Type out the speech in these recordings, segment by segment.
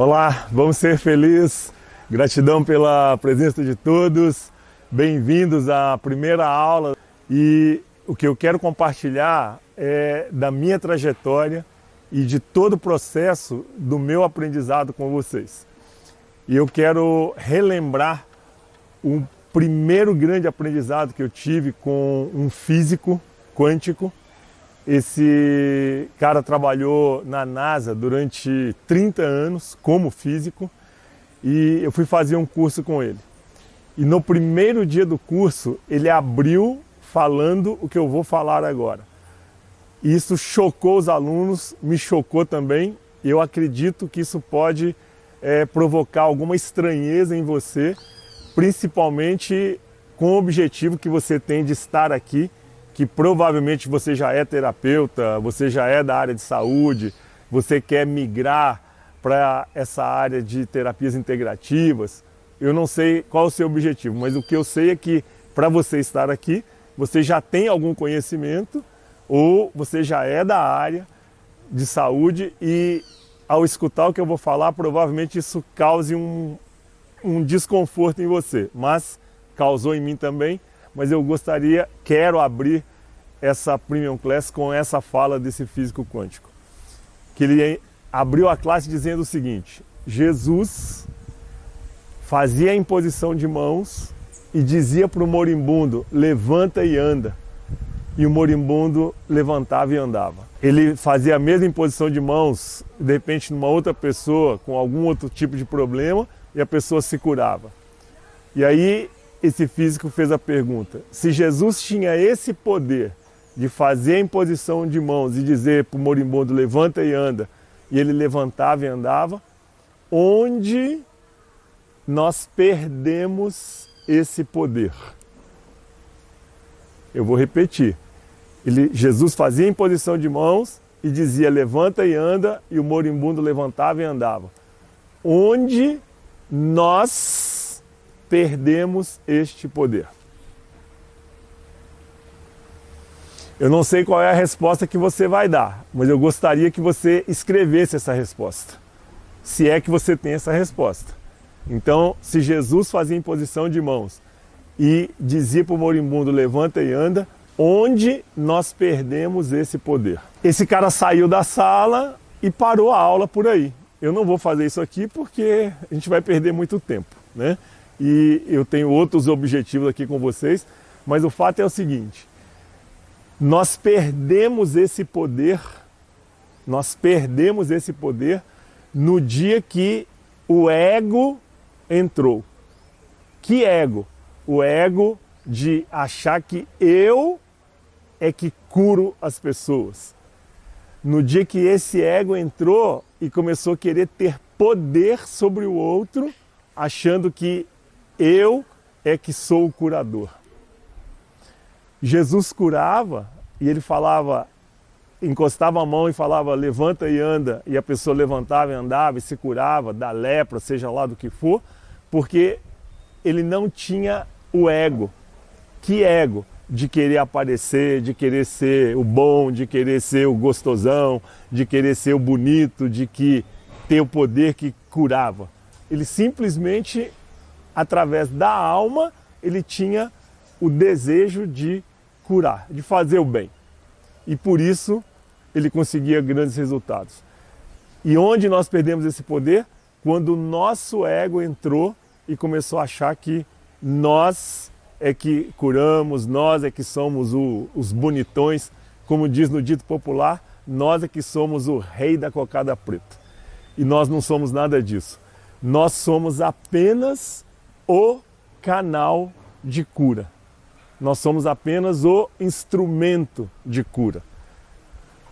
Olá, vamos ser felizes. Gratidão pela presença de todos. Bem-vindos à primeira aula. E o que eu quero compartilhar é da minha trajetória e de todo o processo do meu aprendizado com vocês. E eu quero relembrar o primeiro grande aprendizado que eu tive com um físico quântico. Esse cara trabalhou na NASA durante 30 anos como físico e eu fui fazer um curso com ele. E no primeiro dia do curso, ele abriu falando o que eu vou falar agora. Isso chocou os alunos, me chocou também. Eu acredito que isso pode provocar alguma estranheza em você, principalmente com o objetivo que você tem de estar aqui, que provavelmente você já é terapeuta, você já é da área de saúde, você quer migrar para essa área de terapias integrativas. Eu não sei qual é o seu objetivo, mas o que eu sei é que para você estar aqui, você já tem algum conhecimento ou você já é da área de saúde e ao escutar o que eu vou falar, provavelmente isso cause um desconforto em você, mas causou em mim também. Mas eu quero abrir essa Premium Class com essa fala desse físico quântico. Que ele abriu a classe dizendo o seguinte: Jesus fazia a imposição de mãos e dizia para o moribundo, levanta e anda. E o moribundo levantava e andava. Ele fazia a mesma imposição de mãos, de repente numa outra pessoa, com algum outro tipo de problema, e a pessoa se curava. E aí esse físico fez a pergunta: se Jesus tinha esse poder de fazer a imposição de mãos e dizer para o moribundo levanta e anda, e ele levantava e andava, onde nós perdemos esse poder? Eu vou repetir. Jesus fazia a imposição de mãos e dizia levanta e anda, e o moribundo levantava e andava. Onde nós perdemos este poder? Eu não sei qual é a resposta que você vai dar, mas eu gostaria que você escrevesse essa resposta, se é que você tem essa resposta. Então, se Jesus fazia imposição de mãos e dizia para o moribundo levanta e anda, onde nós perdemos esse poder? Esse cara saiu da sala e parou a aula por aí. Eu não vou fazer isso aqui porque a gente vai perder muito tempo, né? E eu tenho outros objetivos aqui com vocês, mas o fato é o seguinte: nós perdemos esse poder no dia que o ego entrou. Que ego? O ego de achar que eu é que curo as pessoas. No dia que esse ego entrou e começou a querer ter poder sobre o outro, achando que eu é que sou o curador. Jesus curava e ele falava, encostava a mão e falava levanta e anda, e a pessoa levantava e andava e se curava da lepra, seja lá do que for, porque ele não tinha o ego. Que ego? De querer aparecer, de querer ser o bom, de querer ser o gostosão, de querer ser o bonito, de ter o poder que curava. Ele simplesmente, através da alma, ele tinha o desejo de curar, de fazer o bem. E por isso ele conseguia grandes resultados. E onde nós perdemos esse poder? Quando o nosso ego entrou e começou a achar que nós é que curamos, nós é que somos os bonitões, como diz no dito popular, nós é que somos o rei da cocada preta. E nós não somos nada disso. Nós somos apenas o canal de cura. Nós somos apenas o instrumento de cura.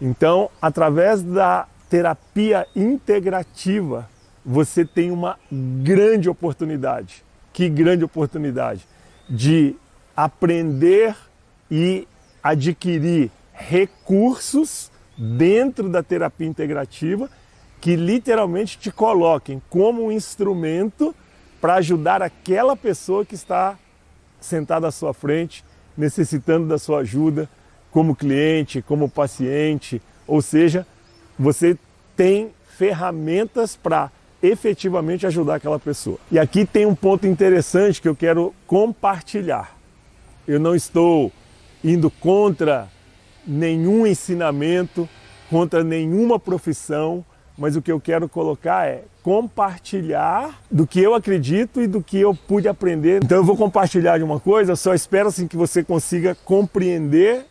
Então, através da terapia integrativa, você tem uma grande oportunidade. Que grande oportunidade! De aprender e adquirir recursos dentro da terapia integrativa que literalmente te coloquem como um instrumento para ajudar aquela pessoa que está sentada à sua frente, necessitando da sua ajuda, como cliente, como paciente, ou seja, você tem ferramentas para efetivamente ajudar aquela pessoa. E aqui tem um ponto interessante que eu quero compartilhar. Eu não estou indo contra nenhum ensinamento, contra nenhuma profissão, mas o que eu quero colocar é compartilhar do que eu acredito e do que eu pude aprender. Então eu vou compartilhar de uma coisa, eu só espero assim que você consiga compreender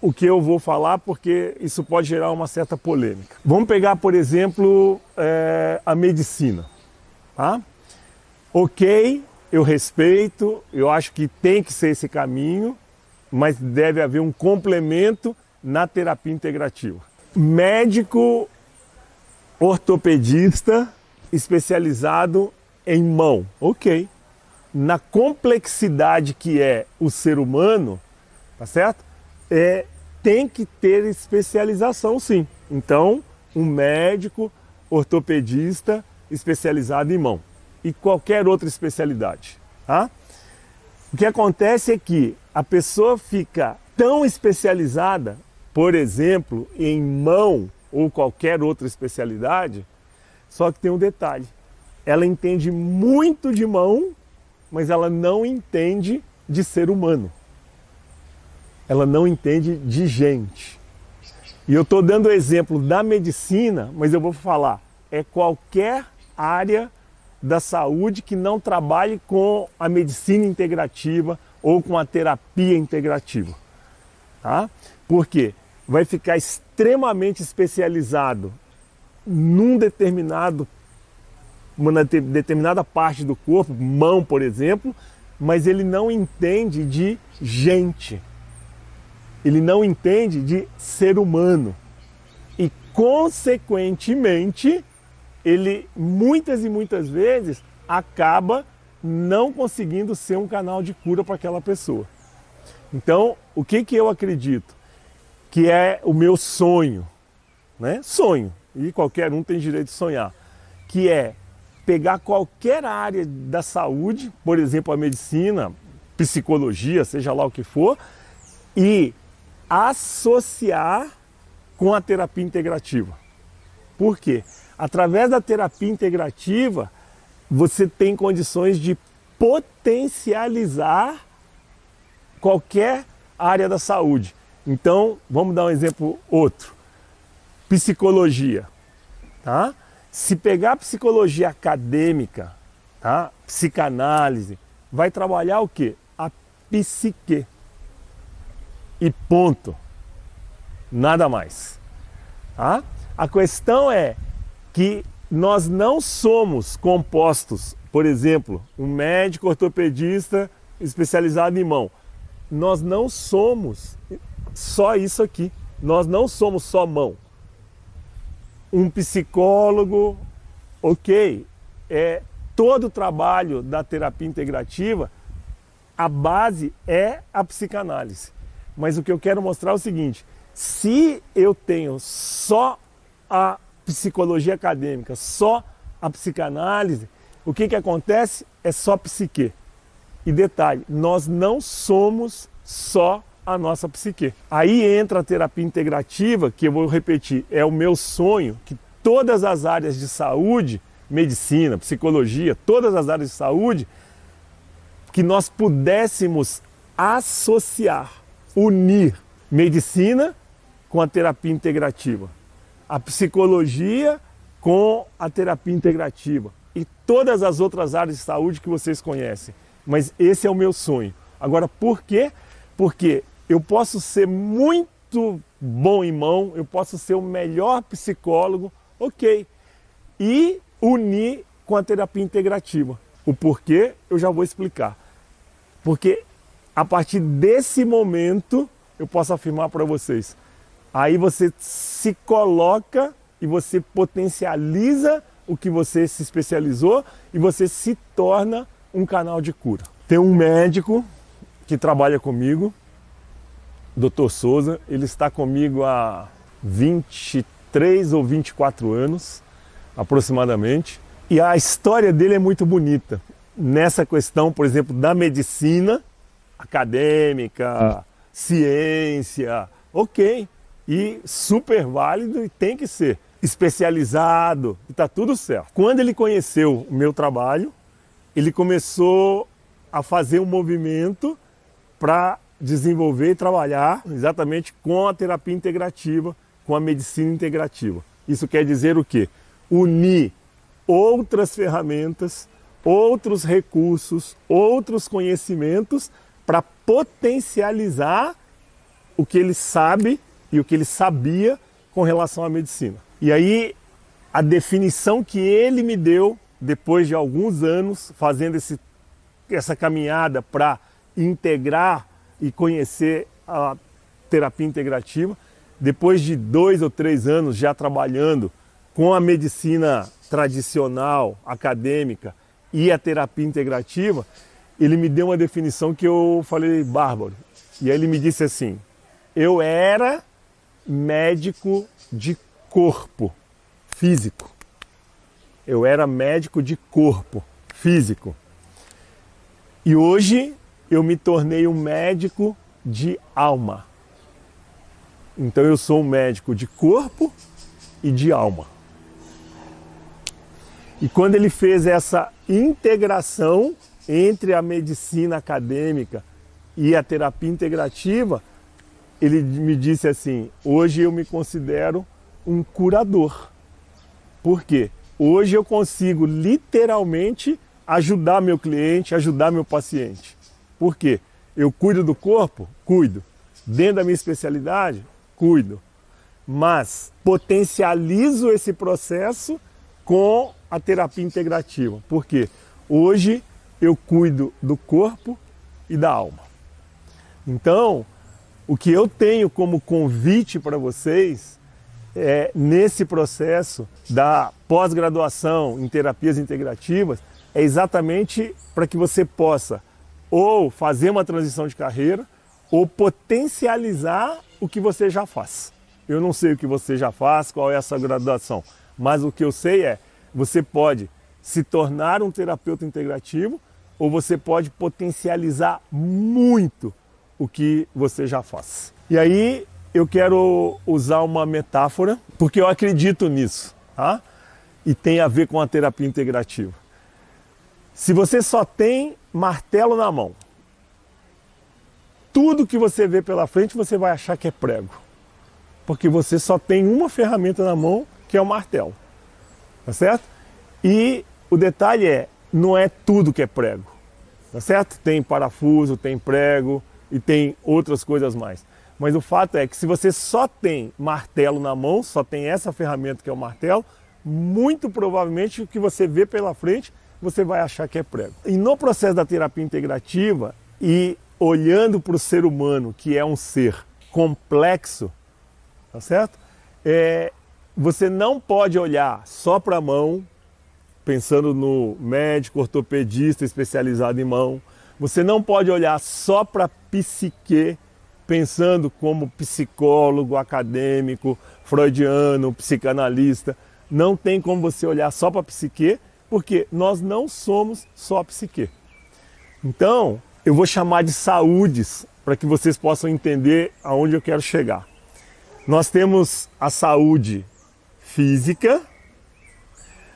o que eu vou falar, porque isso pode gerar uma certa polêmica. Vamos pegar, por exemplo, a medicina. Tá? Ok, eu respeito, eu acho que tem que ser esse caminho, mas deve haver um complemento na terapia integrativa. Médico ortopedista especializado em mão, ok. Na complexidade que é o ser humano, tá certo? Tem que ter especialização, sim. Então, um médico ortopedista especializado em mão e qualquer outra especialidade, tá? O que acontece é que a pessoa fica tão especializada, por exemplo, em mão ou qualquer outra especialidade, só que tem um detalhe. Ela entende muito de mão, mas ela não entende de ser humano. Ela não entende de gente. E eu estou dando o exemplo da medicina, mas eu vou falar, é qualquer área da saúde que não trabalhe com a medicina integrativa ou com a terapia integrativa. Tá? Por quê? Vai ficar extremamente especializado uma determinada parte do corpo, mão, por exemplo, mas ele não entende de gente. Ele não entende de ser humano. E, consequentemente, ele muitas e muitas vezes acaba não conseguindo ser um canal de cura para aquela pessoa. Então, o que eu acredito? Que é o meu sonho, né? Sonho, e qualquer um tem direito de sonhar, que é pegar qualquer área da saúde, por exemplo, a medicina, psicologia, seja lá o que for, e associar com a terapia integrativa. Por quê? Através da terapia integrativa, você tem condições de potencializar qualquer área da saúde. Então, vamos dar um exemplo outro. Psicologia. Tá? Se pegar a psicologia acadêmica, tá? Psicanálise, vai trabalhar o quê? A psique. E ponto. Nada mais. Tá? A questão é que nós não somos compostos, por exemplo, um médico ortopedista especializado em mão. Nós não somos só isso aqui. Nós não somos só mão. Um psicólogo, ok, todo o trabalho da terapia integrativa, a base é a psicanálise. Mas o que eu quero mostrar é o seguinte, se eu tenho só a psicologia acadêmica, só a psicanálise, o que acontece? É só psique. E detalhe, nós não somos só a nossa psique. Aí entra a terapia integrativa, que eu vou repetir, é o meu sonho, que todas as áreas de saúde, medicina, psicologia, todas as áreas de saúde, que nós pudéssemos associar, unir medicina com a terapia integrativa, a psicologia com a terapia integrativa e todas as outras áreas de saúde que vocês conhecem. Mas esse é o meu sonho. Agora, por quê? Porque eu posso ser muito bom em mão, eu posso ser o melhor psicólogo, ok, e unir com a terapia integrativa. O porquê eu já vou explicar. Porque a partir desse momento eu posso afirmar para vocês, aí você se coloca e você potencializa o que você se especializou e você se torna um canal de cura. Tem um médico que trabalha comigo, Dr. Souza, ele está comigo há 23 ou 24 anos, aproximadamente, e a história dele é muito bonita. Nessa questão, por exemplo, da medicina acadêmica, ciência, ok, e super válido e tem que ser. especializado, e está tudo certo. Quando ele conheceu o meu trabalho, ele começou a fazer um movimento para desenvolver e trabalhar exatamente com a terapia integrativa, com a medicina integrativa. Isso quer dizer o quê? Unir outras ferramentas, outros recursos, outros conhecimentos para potencializar o que ele sabe e o que ele sabia com relação à medicina. E aí, a definição que ele me deu, depois de alguns anos fazendo essa caminhada para integrar e conhecer a terapia integrativa, depois de 2 ou 3 anos já trabalhando com a medicina tradicional, acadêmica e a terapia integrativa, ele me deu uma definição que eu falei, bárbaro. E aí ele me disse assim, eu era médico de corpo físico. Eu era médico de corpo físico. E hoje eu me tornei um médico de alma. Então eu sou um médico de corpo e de alma. E quando ele fez essa integração entre a medicina acadêmica e a terapia integrativa, ele me disse assim, hoje eu me considero um curador. Por quê? Hoje eu consigo literalmente ajudar meu cliente, ajudar meu paciente. Por quê? Eu cuido do corpo? Cuido. Dentro da minha especialidade? Cuido. Mas potencializo esse processo com a terapia integrativa. Por quê? Hoje eu cuido do corpo e da alma. Então, o que eu tenho como convite para vocês é, nesse processo da pós-graduação em terapias integrativas, é exatamente para que você possa ou fazer uma transição de carreira ou potencializar o que você já faz. Eu não sei o que você já faz, qual é a sua graduação, mas o que eu sei é, você pode se tornar um terapeuta integrativo ou você pode potencializar muito o que você já faz. E aí eu quero usar uma metáfora, porque eu acredito nisso, tá? E tem a ver com a terapia integrativa. Se você só tem martelo na mão, tudo que você vê pela frente você vai achar que é prego. Porque você só tem uma ferramenta na mão, que é o martelo. Tá certo? E o detalhe é, não é tudo que é prego. Tá certo? Tem parafuso, tem prego e tem outras coisas mais. Mas o fato é que se você só tem martelo na mão, só tem essa ferramenta que é o martelo, muito provavelmente o que você vê pela frente, você vai achar que é prego. E no processo da terapia integrativa e olhando para o ser humano, que é um ser complexo, tá certo? Você não pode olhar só para a mão, pensando no médico, ortopedista especializado em mão. Você não pode olhar só para a psique, pensando como psicólogo, acadêmico, freudiano, psicanalista. Não tem como você olhar só para a psique, porque nós não somos só a psique. Então, eu vou chamar de saúdes, para que vocês possam entender aonde eu quero chegar. Nós temos a saúde física,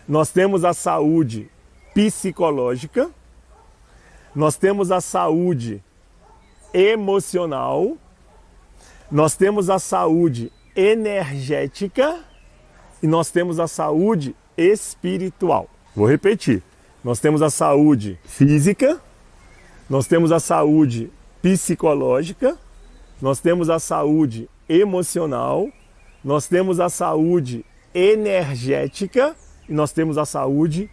nós temos a saúde psicológica, nós temos a saúde emocional, nós temos a saúde energética e nós temos a saúde espiritual. Vou repetir. Nós temos a saúde física, nós temos a saúde psicológica, nós temos a saúde emocional, nós temos a saúde energética e nós temos a saúde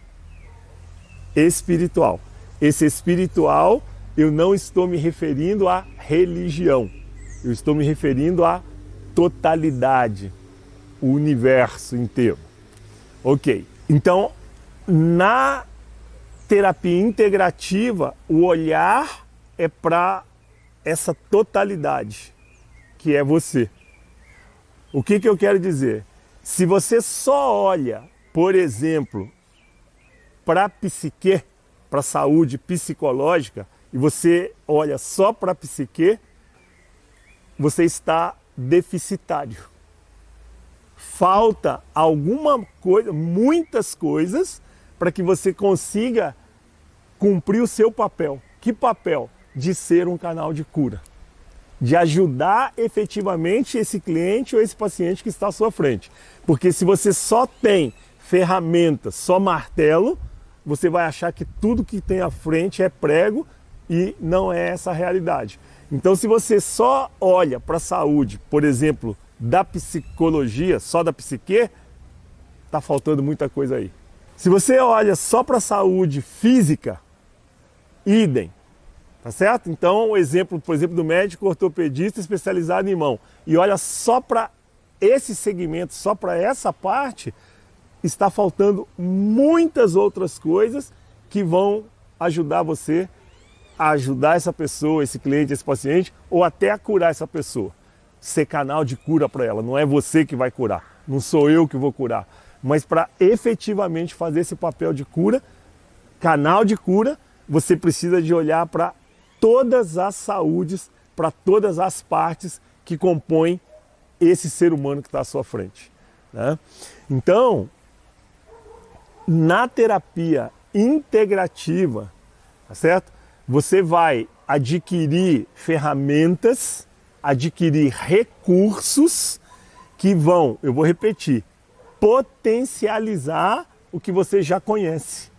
espiritual. Esse espiritual, eu não estou me referindo à religião, eu estou me referindo à totalidade, o universo inteiro. Ok, então na terapia integrativa, o olhar é para essa totalidade, que é você. O que eu quero dizer? Se você só olha, por exemplo, para a psique, para a saúde psicológica, e você olha só para a psique, você está deficitário. falta alguma coisa, muitas coisas, para que você consiga cumprir o seu papel. Que papel? De ser um canal de cura. De ajudar efetivamente esse cliente ou esse paciente que está à sua frente. Porque se você só tem ferramentas, só martelo, você vai achar que tudo que tem à frente é prego e não é essa a realidade. Então, se você só olha para a saúde, por exemplo, da psicologia, só da psique, está faltando muita coisa aí. Se você olha só para a saúde física, idem. Tá certo? Então, o exemplo, por exemplo, do médico ortopedista especializado em mão, e olha só para esse segmento, só para essa parte, está faltando muitas outras coisas que vão ajudar você a ajudar essa pessoa, esse cliente, esse paciente, ou até a curar essa pessoa. Ser canal de cura para ela. Não é você que vai curar, não sou eu que vou curar, mas para efetivamente fazer esse papel de cura, canal de cura, você precisa de olhar para todas as saúdes, para todas as partes que compõem esse ser humano que está à sua frente, né? Então, na terapia integrativa, tá certo? Você vai adquirir ferramentas, adquirir recursos que vão, eu vou repetir, potencializar o que você já conhece,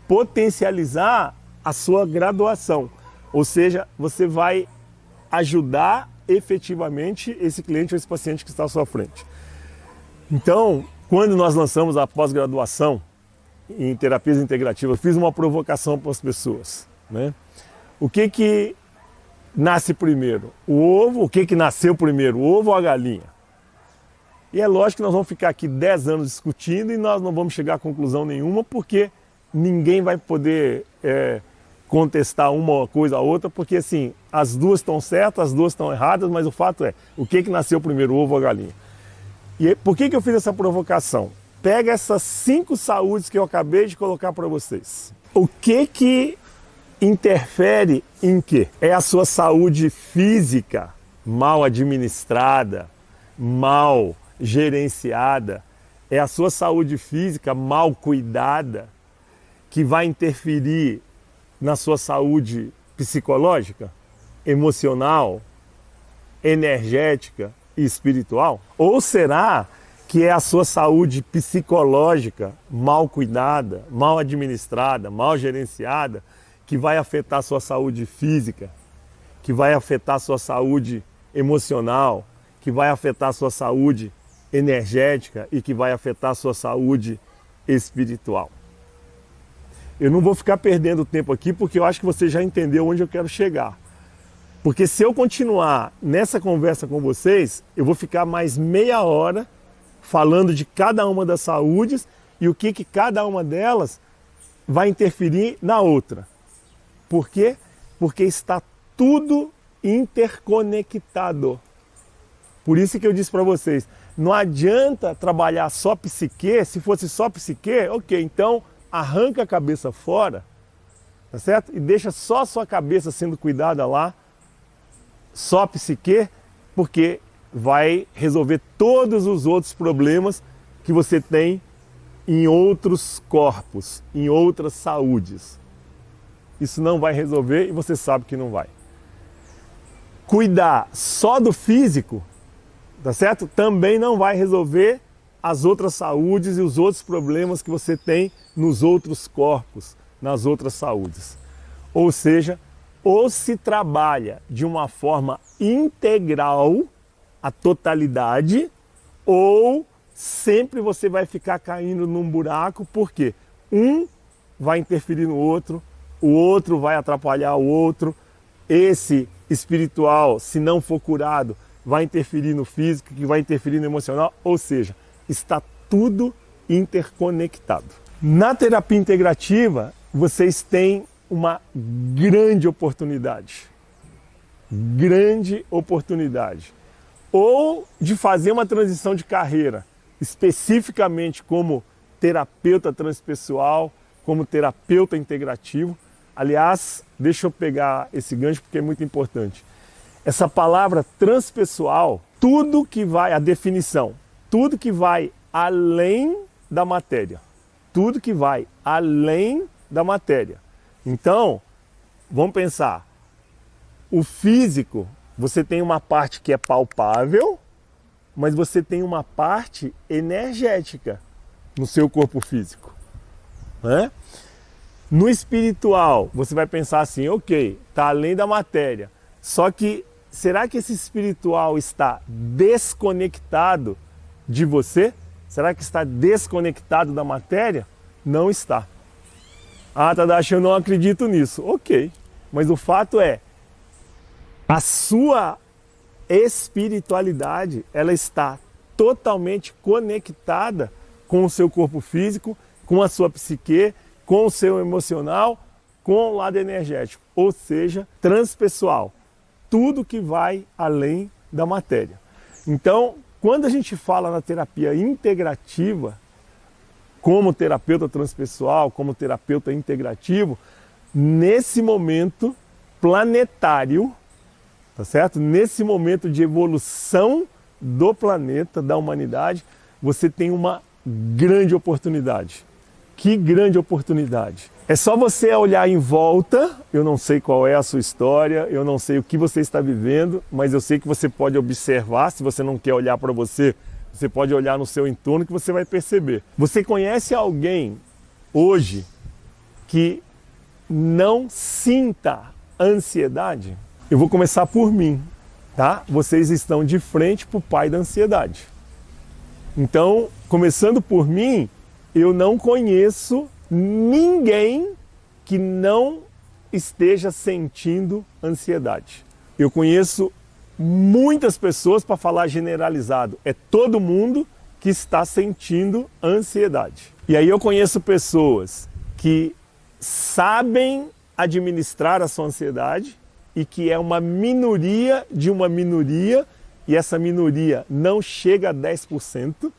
potencializar a sua graduação. Ou seja, você vai ajudar efetivamente esse cliente ou esse paciente que está à sua frente. Então, quando nós lançamos a pós-graduação em terapias integrativas, eu fiz uma provocação para as pessoas, né? O que nasce primeiro? O ovo? O que nasceu primeiro? O ovo ou a galinha? E é lógico que nós vamos ficar aqui 10 anos discutindo e nós não vamos chegar a conclusão nenhuma, porque ninguém vai poder contestar uma coisa a outra, porque assim, as duas estão certas, as duas estão erradas, mas o fato é, o que nasceu primeiro, o ovo ou a galinha? E por que eu fiz essa provocação? Pega essas 5 saúdes que eu acabei de colocar para vocês. O que interfere em quê? É a sua saúde física mal administrada, mal gerenciada, é a sua saúde física mal cuidada que vai interferir na sua saúde psicológica, emocional, energética e espiritual? Ou será que é a sua saúde psicológica mal cuidada, mal administrada, mal gerenciada, que vai afetar a sua saúde física, que vai afetar a sua saúde emocional, que vai afetar a sua saúde energética e que vai afetar a sua saúde espiritual? Eu não vou ficar perdendo tempo aqui, porque eu acho que você já entendeu onde eu quero chegar. Porque se eu continuar nessa conversa com vocês, eu vou ficar mais meia hora falando de cada uma das saúdes e o que cada uma delas vai interferir na outra. Por quê? Porque está tudo interconectado. Por isso que eu disse para vocês, não adianta trabalhar só psique. Se fosse só psique, ok, então arranca a cabeça fora, tá certo? E deixa só a sua cabeça sendo cuidada lá, só psique, porque vai resolver todos os outros problemas que você tem em outros corpos, em outras saúdes. Isso não vai resolver e você sabe que não vai. Cuidar só do físico, tá certo? Também não vai resolver as outras saúdes e os outros problemas que você tem nos outros corpos, nas outras saúdes. Ou seja, ou se trabalha de uma forma integral a totalidade, ou sempre você vai ficar caindo num buraco, porque um vai interferir no outro, o outro vai atrapalhar o outro, esse espiritual, se não for curado, vai interferir no físico, que vai interferir no emocional, ou seja, está tudo interconectado. Na terapia integrativa, vocês têm uma grande oportunidade, ou de fazer uma transição de carreira, especificamente como terapeuta transpessoal, como terapeuta integrativo. Aliás, deixa eu pegar esse gancho porque é muito importante. Essa palavra transpessoal, tudo que vai, a definição, tudo que vai além da matéria. Tudo que vai além da matéria. Então, vamos pensar. O físico, você tem uma parte que é palpável, mas você tem uma parte energética no seu corpo físico, né? No espiritual, você vai pensar assim, ok, está além da matéria. Só que, será que esse espiritual está desconectado de você? Será que está desconectado da matéria? Não está. Ah, Tadashi, eu não acredito nisso. Ok, mas o fato é, a sua espiritualidade, ela está totalmente conectada com o seu corpo físico, com a sua psique, com o seu emocional, com o lado energético, ou seja, transpessoal. Tudo que vai além da matéria. Então, quando a gente fala na terapia integrativa, como terapeuta transpessoal, como terapeuta integrativo, nesse momento planetário, tá certo? Nesse momento de evolução do planeta, da humanidade, você tem uma grande oportunidade. Que grande oportunidade! É só você olhar em volta, eu não sei qual é a sua história, eu não sei o que você está vivendo, mas eu sei que você pode observar, se você não quer olhar para você, você pode olhar no seu entorno que você vai perceber. Você conhece alguém hoje que não sinta ansiedade? Eu vou começar por mim, tá? Vocês estão de frente para o pai da ansiedade. Então, começando por mim, eu não conheço ninguém que não esteja sentindo ansiedade. Eu conheço muitas pessoas, para falar generalizado, é todo mundo que está sentindo ansiedade. E aí eu conheço pessoas que sabem administrar a sua ansiedade e que é uma minoria de uma minoria, e essa minoria não chega a 10%,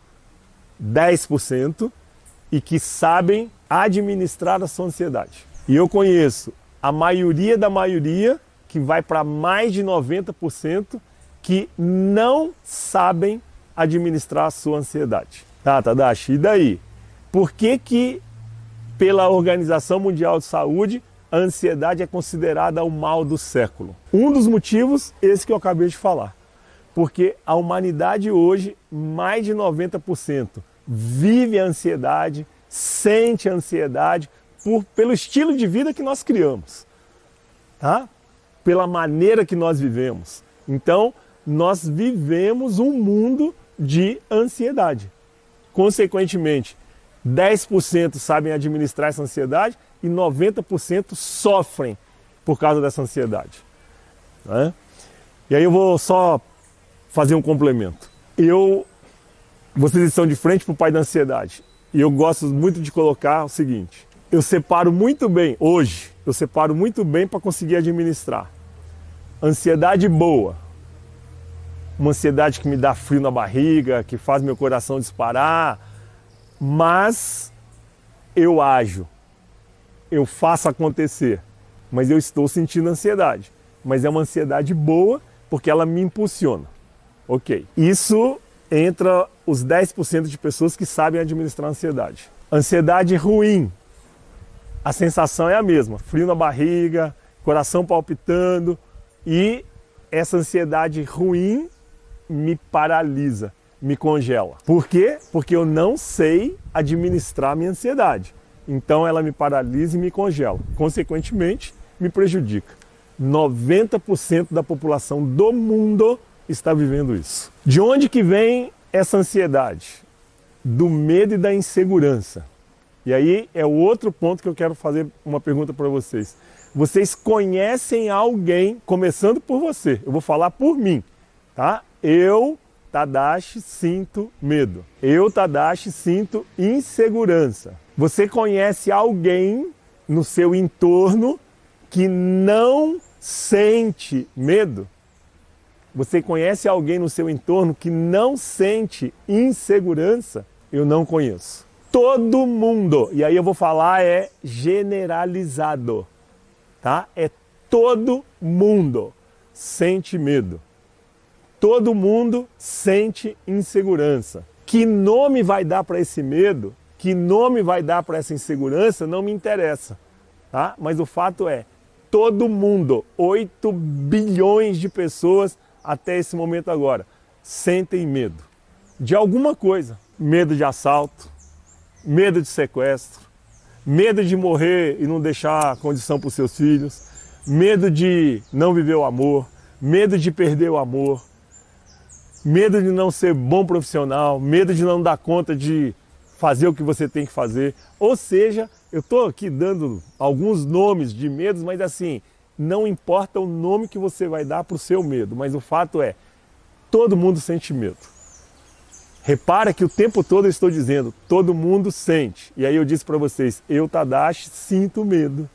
e que sabem administrar a sua ansiedade. E eu conheço a maioria da maioria, que vai para mais de 90%, que não sabem administrar a sua ansiedade. Tá, Tadashi, e daí? Por que pela Organização Mundial de Saúde, a ansiedade é considerada o mal do século? Um dos motivos, esse que eu acabei de falar. Porque a humanidade hoje, mais de 90%, vive a ansiedade, sente a ansiedade pelo estilo de vida que nós criamos, tá? Pela maneira que nós vivemos. Então, nós vivemos um mundo de ansiedade. Consequentemente, 10% sabem administrar essa ansiedade e 90% sofrem por causa dessa ansiedade, né? E aí eu vou só fazer um complemento. Vocês estão de frente para o pai da ansiedade. E eu gosto muito de colocar o seguinte: eu separo muito bem, hoje, eu separo muito bem para conseguir administrar. Ansiedade boa. Uma ansiedade que me dá frio na barriga, que faz meu coração disparar, mas eu ajo, eu faço acontecer, mas eu estou sentindo ansiedade. Mas é uma ansiedade boa porque ela me impulsiona. Ok. Isso entra os 10% de pessoas que sabem administrar a ansiedade. Ansiedade ruim. A sensação é a mesma. Frio na barriga, coração palpitando, e essa ansiedade ruim me paralisa, me congela. Por quê? Porque eu não sei administrar a minha ansiedade. Então ela me paralisa e me congela. Consequentemente, me prejudica. 90% da população do mundo está vivendo isso. De onde que vem essa ansiedade? Do medo e da insegurança. E aí é o outro ponto que eu quero fazer uma pergunta para vocês. Vocês conhecem alguém, começando por você, eu vou falar por mim, tá? Eu, Tadashi, sinto medo. Eu, Tadashi, sinto insegurança. Você conhece alguém no seu entorno que não sente medo? Você conhece alguém no seu entorno que não sente insegurança? Eu não conheço. Todo mundo, e aí eu vou falar generalizado, tá? Todo mundo sente medo. Todo mundo sente insegurança. Que nome vai dar para esse medo, que nome vai dar para essa insegurança, não me interessa. Tá? Mas o fato é, todo mundo, 8 bilhões de pessoas até esse momento agora, sentem medo de alguma coisa. Medo de assalto, medo de sequestro, medo de morrer e não deixar condição para os seus filhos, medo de não viver o amor, medo de perder o amor, medo de não ser bom profissional, medo de não dar conta de fazer o que você tem que fazer. Ou seja, eu estou aqui dando alguns nomes de medos, mas assim, não importa o nome que você vai dar para o seu medo, mas o fato é, todo mundo sente medo. Repara que o tempo todo eu estou dizendo, todo mundo sente. E aí eu disse para vocês, eu, Tadashi, sinto medo.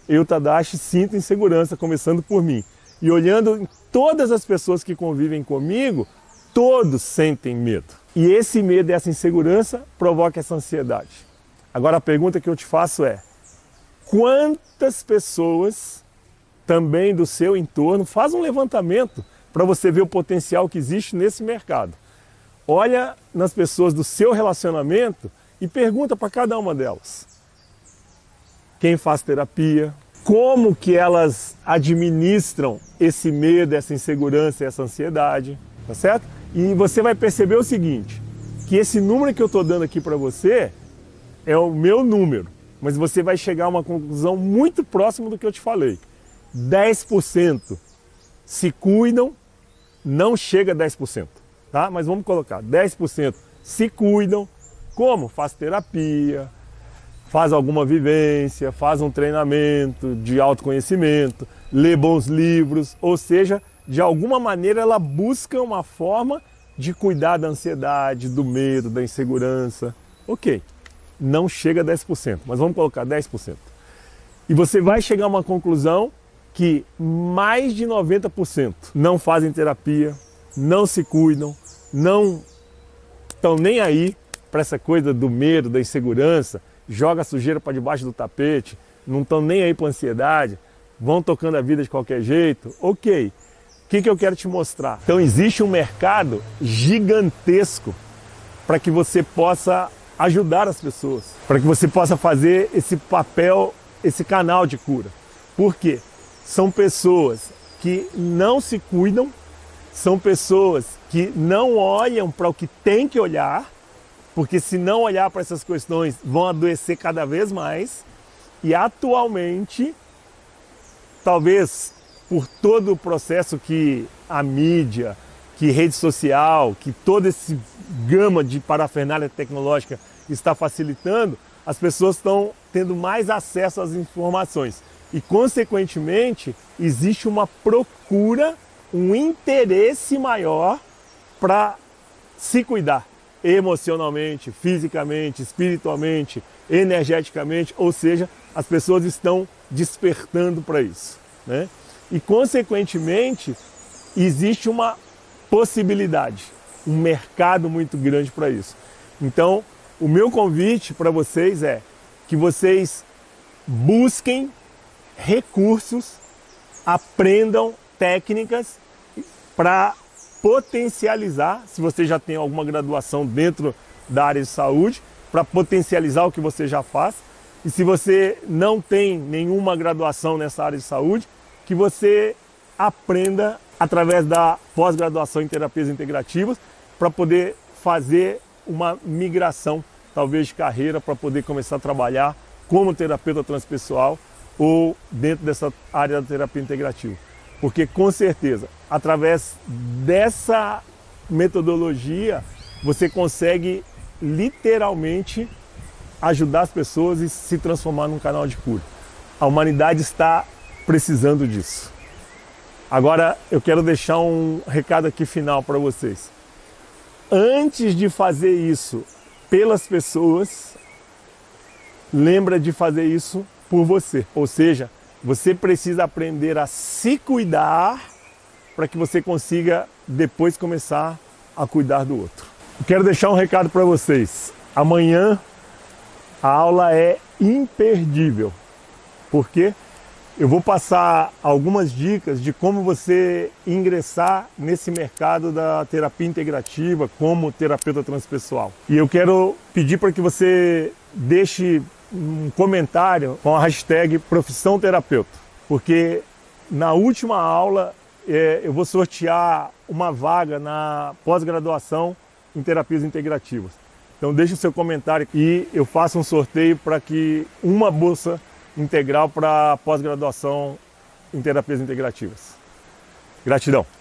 Eu, Tadashi, sinto insegurança, começando por mim. E olhando todas as pessoas que convivem comigo, todos sentem medo. E esse medo e essa insegurança provoca essa ansiedade. Agora a pergunta que eu te faço é, quantas pessoas também do seu entorno, faz um levantamento para você ver o potencial que existe nesse mercado. Olha nas pessoas do seu relacionamento e pergunta para cada uma delas. Quem faz terapia? Como que elas administram esse medo, essa insegurança, essa ansiedade? Tá certo? E você vai perceber o seguinte, que esse número que eu estou dando aqui para você é o meu número, mas você vai chegar a uma conclusão muito próxima do que eu te falei. 10% se cuidam, não chega a 10%. Tá? Mas vamos colocar 10% se cuidam, como? Faz terapia, faz alguma vivência, faz um treinamento de autoconhecimento, lê bons livros, ou seja, de alguma maneira ela busca uma forma de cuidar da ansiedade, do medo, da insegurança. Ok, não chega a 10%, mas vamos colocar 10%. E você vai chegar a uma conclusão que mais de 90% não fazem terapia, não se cuidam, não estão nem aí para essa coisa do medo, da insegurança, joga a sujeira para debaixo do tapete, não estão nem aí para a ansiedade, vão tocando a vida de qualquer jeito. Ok, o que eu quero te mostrar? Então existe um mercado gigantesco para que você possa ajudar as pessoas, para que você possa fazer esse papel, esse canal de cura. Por quê? São pessoas que não se cuidam, são pessoas que não olham para o que tem que olhar, porque se não olhar para essas questões vão adoecer cada vez mais. E atualmente, talvez por todo o processo que a mídia, que rede social, que toda essa gama de parafernália tecnológica está facilitando, as pessoas estão tendo mais acesso às informações. E, consequentemente, existe uma procura, um interesse maior para se cuidar emocionalmente, fisicamente, espiritualmente, energeticamente, ou seja, as pessoas estão despertando para isso, né? E, consequentemente, existe uma possibilidade, um mercado muito grande para isso. Então, o meu convite para vocês é que vocês busquem recursos, aprendam técnicas para potencializar, se você já tem alguma graduação dentro da área de saúde, para potencializar o que você já faz. E se você não tem nenhuma graduação nessa área de saúde, que você aprenda através da pós-graduação em terapias integrativas para poder fazer uma migração, talvez de carreira, para poder começar a trabalhar como terapeuta transpessoal ou dentro dessa área da terapia integrativa. Porque, com certeza, através dessa metodologia, você consegue literalmente ajudar as pessoas e se transformar num canal de cura. A humanidade está precisando disso. Agora, eu quero deixar um recado aqui final para vocês. Antes de fazer isso pelas pessoas, lembra de fazer isso por você. Ou seja, você precisa aprender a se cuidar para que você consiga depois começar a cuidar do outro. Eu quero deixar um recado para vocês. Amanhã a aula é imperdível. Por quê? eu vou passar algumas dicas de como você ingressar nesse mercado da terapia integrativa como terapeuta transpessoal. E eu quero pedir para que você deixe um comentário com a hashtag Profissão Terapeuta, porque na última aula eu vou sortear uma vaga na pós-graduação em terapias integrativas. Então deixe o seu comentário e eu faço um sorteio para que uma bolsa integral para pós-graduação em terapias integrativas. Gratidão!